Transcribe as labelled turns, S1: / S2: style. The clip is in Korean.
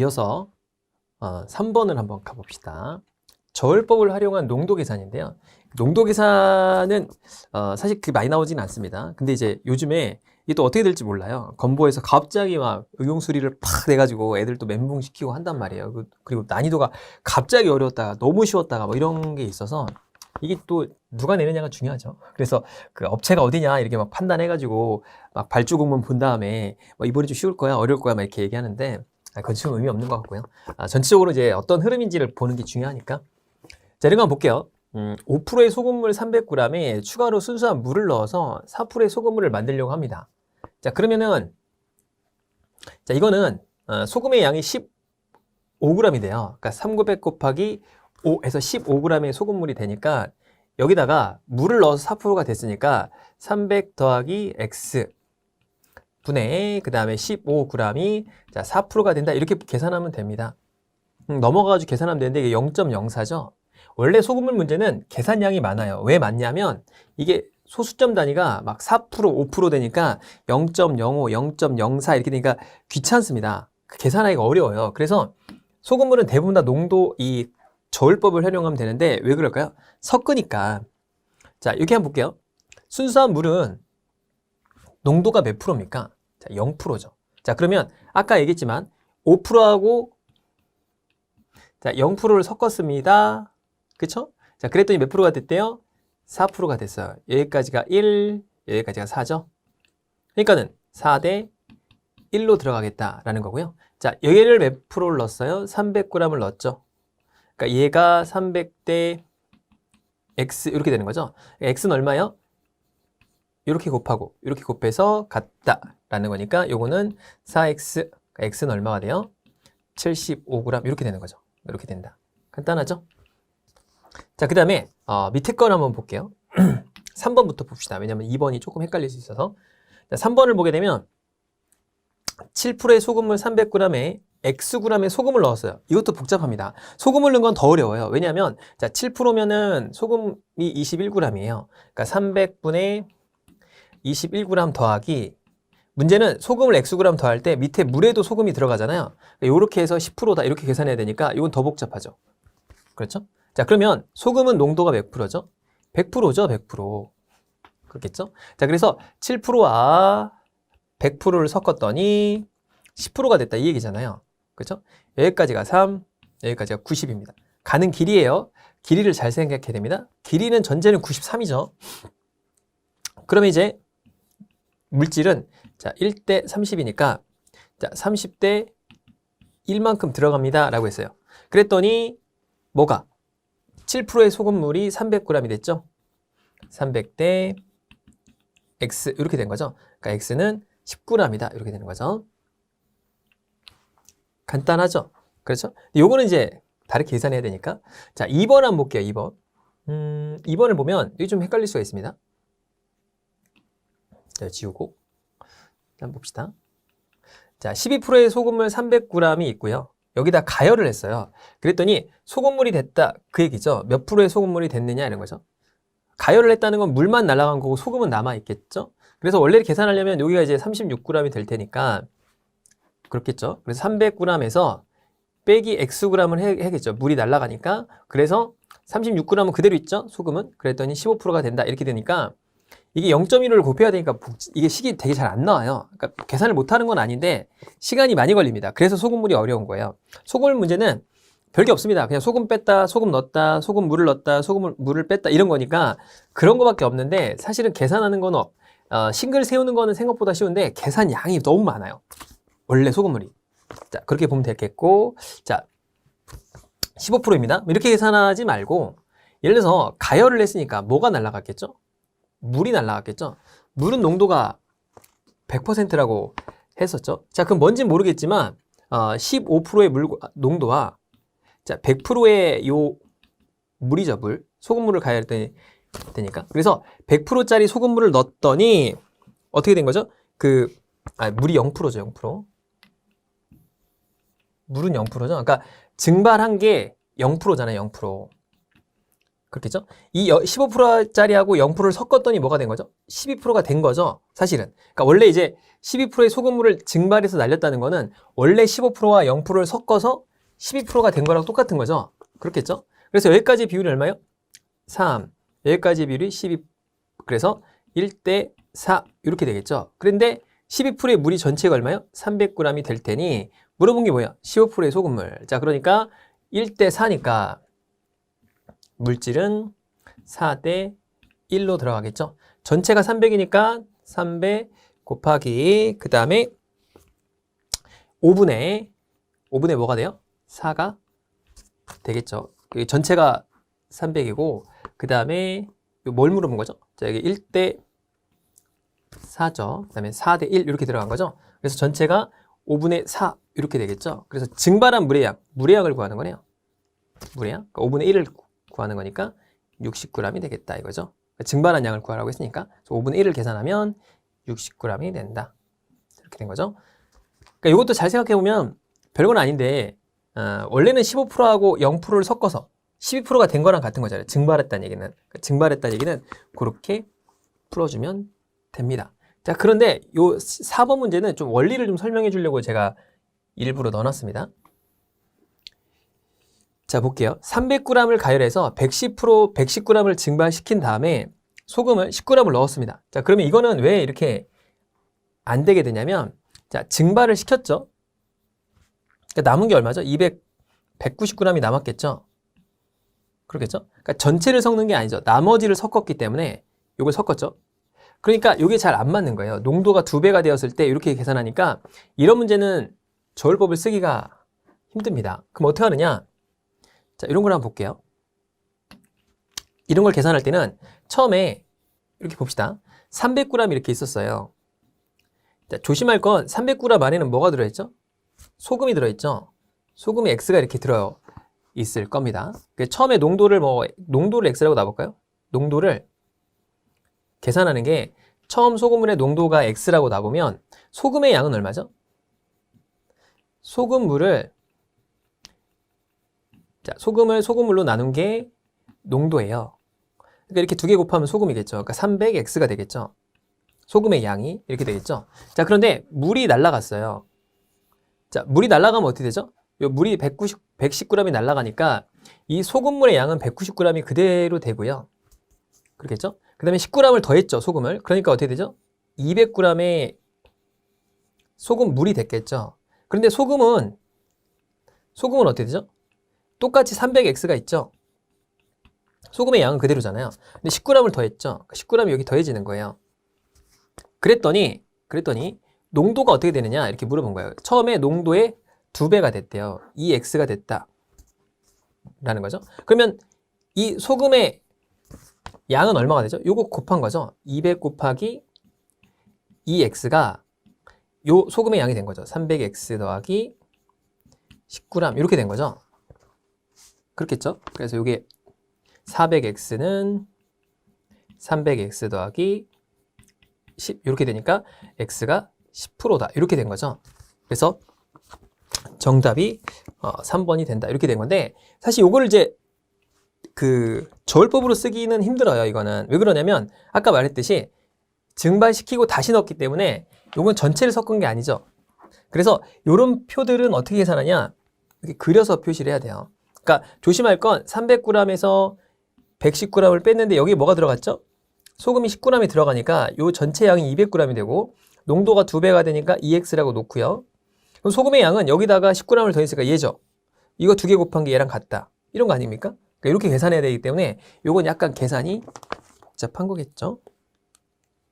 S1: 이어서 3번을 한번 가봅시다. 저울법을 활용한 농도 계산인데요. 농도 계산은 사실 그게 많이 나오지는 않습니다. 근데 이제 요즘에 이게 또 어떻게 될지 몰라요. 건보에서 갑자기 막 응용수리를 팍 내가지고 애들 또 멘붕시키고 한단 말이에요. 그리고 난이도가 갑자기 어려웠다가 너무 쉬웠다가 뭐 이런 게 있어서 이게 또 누가 내느냐가 중요하죠. 그래서 그 업체가 어디냐 이렇게 막 판단해가지고 막 발주공문 본 다음에 뭐 이번에 좀 쉬울 거야 어려울 거야 막 이렇게 얘기하는데 그건 좀 의미 없는 것 같고요. 전체적으로 이제 어떤 흐름인지를 보는 게 중요하니까. 자, 이런 거 한번 볼게요. 5%의 소금물 300g에 추가로 순수한 물을 넣어서 4%의 소금물을 만들려고 합니다. 자, 그러면은 자, 이거는 소금의 양이 15g이 돼요. 그러니까 3900 곱하기 5에서 15g의 소금물이 되니까 여기다가 물을 넣어서 4%가 됐으니까 300 더하기 x 분의 그 다음에 15g이 자 4%가 된다 이렇게 계산하면 됩니다. 넘어가가지고 계산하면 되는데 이게 0.04죠. 원래 소금물 문제는 계산량이 많아요. 왜 많냐면 이게 소수점 단위가 막 4%, 5% 되니까 0.05, 0.04 이렇게 되니까 귀찮습니다. 계산하기가 어려워요. 그래서 소금물은 대부분 다 농도 이 저울법을 활용하면 되는데 왜 그럴까요? 섞으니까. 자, 이렇게 한번 볼게요. 순수한 물은 농도가 몇 프로입니까? 자, 0%죠. 자, 그러면 아까 얘기했지만 5%하고 자, 0%를 섞었습니다. 그쵸? 자, 그랬더니 몇 프로가 됐대요? 4%가 됐어요. 여기까지가 1, 여기까지가 4죠. 그러니까는 4대 1로 들어가겠다라는 거고요. 자, 얘를 몇 프로를 넣었어요? 300g을 넣었죠. 그러니까 얘가 300대 x 이렇게 되는 거죠. x는 얼마요? 이렇게 곱하고 이렇게 곱해서 같다라는 거니까 요거는 4x, x는 얼마가 돼요? 75g 이렇게 되는 거죠. 이렇게 된다. 간단하죠? 자, 그 다음에 밑에 걸 한번 볼게요. 3번부터 봅시다. 왜냐면 2번이 조금 헷갈릴 수 있어서. 자, 3번을 보게 되면 7%의 소금물 300g에 Xg의 소금을 넣었어요. 이것도 복잡합니다. 소금을 넣은 건 더 어려워요. 왜냐하면 자 7%면은 소금이 21g이에요. 그러니까 300분의 21g 더하기 문제는 소금을 Xg 더할 때 밑에 물에도 소금이 들어가잖아요. 이렇게 해서 10%다 이렇게 계산해야 되니까 이건 더 복잡하죠. 그렇죠? 자, 그러면 소금은 농도가 몇 프로죠? 100%죠, 100%. 그렇겠죠? 자, 그래서 7%와 100%를 섞었더니 10%가 됐다 이 얘기잖아요. 그렇죠? 여기까지가 3, 여기까지가 90입니다. 가는 길이에요. 길이를 잘 생각해야 됩니다. 길이는 전제는 93이죠. 그러면 이제 물질은 자 1대 30이니까 자 30대 1만큼 들어갑니다 라고 했어요. 그랬더니 뭐가? 7%의 소금물이 300g이 됐죠. 300대 x 이렇게 된 거죠. 그러니까 x는 19g이다 이렇게 되는 거죠. 간단하죠. 그렇죠? 요거는 이제 다르게 계산해야 되니까. 자, 2번 한번 볼게요. 2번. 2번을 보면 이게 좀 헷갈릴 수가 있습니다. 자, 지우고 한번 봅시다. 자, 12%의 소금물 300g이 있고요. 여기다 가열을 했어요. 그랬더니 소금물이 됐다 그 얘기죠. 몇 프로의 소금물이 됐느냐 이런 거죠. 가열을 했다는 건 물만 날아간 거고 소금은 남아 있겠죠. 그래서 원래 계산하려면 여기가 이제 36g이 될 테니까 그렇겠죠. 그래서 300g에서 빼기 xg을 해야겠죠. 물이 날아가니까. 그래서 36g은 그대로 있죠. 소금은. 그랬더니 15%가 된다 이렇게 되니까 이게 0.15를 곱해야 되니까 이게 식이 되게 잘 안 나와요. 그러니까 계산을 못하는 건 아닌데 시간이 많이 걸립니다. 그래서 소금물이 어려운 거예요. 소금물 문제는 별게 없습니다. 그냥 소금 뺐다, 소금 넣었다, 소금 물을 넣었다, 소금 물을 뺐다 이런 거니까 그런 거밖에 없는데 사실은 계산하는 건 싱글 세우는 거는 생각보다 쉬운데 계산 양이 너무 많아요. 원래 소금물이. 자, 그렇게 보면 되겠고 자, 15%입니다. 이렇게 계산하지 말고 예를 들어서 가열을 했으니까 뭐가 날아갔겠죠? 물이 날아갔겠죠? 물은 농도가 100%라고 했었죠. 자, 그럼 뭔지는 모르겠지만 15%의 농도와 자, 100%의 요 물이죠, 물. 소금물을 가열했더니 되니까. 그래서 100%짜리 소금물을 넣었더니 어떻게 된 거죠? 물이 0%죠, 0%. 물은 0%죠. 그러니까 증발한 게 0%잖아요, 0%. 그렇겠죠? 이 15%짜리하고 0%를 섞었더니 뭐가 된 거죠? 12%가 된 거죠, 사실은. 그러니까 원래 이제 12%의 소금물을 증발해서 날렸다는 거는 원래 15%와 0%를 섞어서 12%가 된 거랑 똑같은 거죠. 그렇겠죠? 그래서 여기까지 비율이 얼마요? 3. 여기까지 비율이 12. 그래서 1대 4 이렇게 되겠죠. 그런데 12%의 물이 전체가 얼마요? 300g이 될 테니 물어본 게 뭐예요? 15%의 소금물. 자, 그러니까 1대 4니까 물질은 4대 1로 들어가겠죠. 전체가 300이니까 300 곱하기 그 다음에 5분의 뭐가 돼요? 4가 되겠죠. 전체가 300이고 그 다음에 뭘 물어본 거죠? 자, 여기 1대 4죠. 그 다음에 4대 1 이렇게 들어간 거죠. 그래서 전체가 5분의 4 이렇게 되겠죠. 그래서 증발한 물의 양을 구하는 거네요. 물의 양, 그러니까 5분의 1을 구하는 거니까 60g이 되겠다 이거죠. 그러니까 증발한 양을 구하라고 했으니까 5분의 1을 계산하면 60g이 된다. 이렇게 된 거죠. 그러니까 이것도 잘 생각해 보면 별건 아닌데 원래는 15%하고 0%를 섞어서 12%가 된 거랑 같은 거잖아요. 증발했다는 얘기는. 그러니까 증발했다는 얘기는 그렇게 풀어주면 됩니다. 자, 그런데 요 4번 문제는 좀 원리를 좀 설명해 주려고 제가 일부러 넣어놨습니다. 자, 볼게요. 300g을 가열해서 110g을 증발시킨 다음에 소금을 10g을 넣었습니다. 자, 그러면 이거는 왜 이렇게 안 되게 되냐면, 자, 증발을 시켰죠. 그러니까 남은 게 얼마죠? 190g이 남았겠죠. 그렇겠죠? 그러니까 전체를 섞는 게 아니죠. 나머지를 섞었기 때문에 이걸 섞었죠. 그러니까 이게 잘 안 맞는 거예요. 농도가 2배가 되었을 때 이렇게 계산하니까 이런 문제는 저울법을 쓰기가 힘듭니다. 그럼 어떻게 하느냐? 자, 이런 걸 한번 볼게요. 이런 걸 계산할 때는 처음에 이렇게 봅시다. 300g 이렇게 있었어요. 자, 조심할 건 300g 안에는 뭐가 들어있죠? 소금이 들어있죠? 소금이 X가 이렇게 들어있을 겁니다. 처음에 농도를 X라고 놔볼까요? 농도를 계산하는 게 처음 소금물의 농도가 X라고 놔보면 소금의 양은 얼마죠? 소금물을 자, 소금을 소금물로 나눈 게 농도예요. 그러니까 이렇게 두 개 곱하면 소금이겠죠. 그러니까 300X가 되겠죠. 소금의 양이 이렇게 되겠죠. 자, 그런데 물이 날아갔어요. 자, 물이 날아가면 어떻게 되죠? 요 물이 110g이 날아가니까 이 소금물의 양은 190g이 그대로 되고요. 그렇겠죠? 그 다음에 10g을 더했죠, 소금을. 그러니까 어떻게 되죠? 200g의 소금물이 됐겠죠. 그런데 소금은 어떻게 되죠? 똑같이 300X가 있죠. 소금의 양은 그대로잖아요. 근데 10g을 더했죠. 10g이 여기 더해지는 거예요. 그랬더니 농도가 어떻게 되느냐 이렇게 물어본 거예요. 처음에 농도의 2배가 됐대요. 2X가 됐다 라는 거죠. 그러면 이 소금의 양은 얼마가 되죠? 요거 곱한 거죠. 200 곱하기 2X가 요 소금의 양이 된 거죠. 300X 더하기 10g 이렇게 된 거죠. 그렇겠죠? 그래서 요게 400X는 300X 더하기 10 이렇게 되니까 X가 10%다 이렇게 된 거죠. 그래서 정답이 3번이 된다 이렇게 된 건데 사실 요거를 이제 그 저울법으로 쓰기는 힘들어요. 이거는 왜 그러냐면 아까 말했듯이 증발시키고 다시 넣었기 때문에 요건 전체를 섞은 게 아니죠. 그래서 요런 표들은 어떻게 계산하냐 이렇게 그려서 표시를 해야 돼요. 그러니까 조심할 건 300g에서 110g을 뺐는데 여기 뭐가 들어갔죠? 소금이 10g이 들어가니까 요 전체 양이 200g이 되고 농도가 2배가 되니까 2X라고 놓고요. 그럼 소금의 양은 여기다가 10g을 더했으니까 얘죠. 이거 2개 곱한 게 얘랑 같다. 이런 거 아닙니까? 그러니까 이렇게 계산해야 되기 때문에 요건 약간 계산이 복잡한 거겠죠.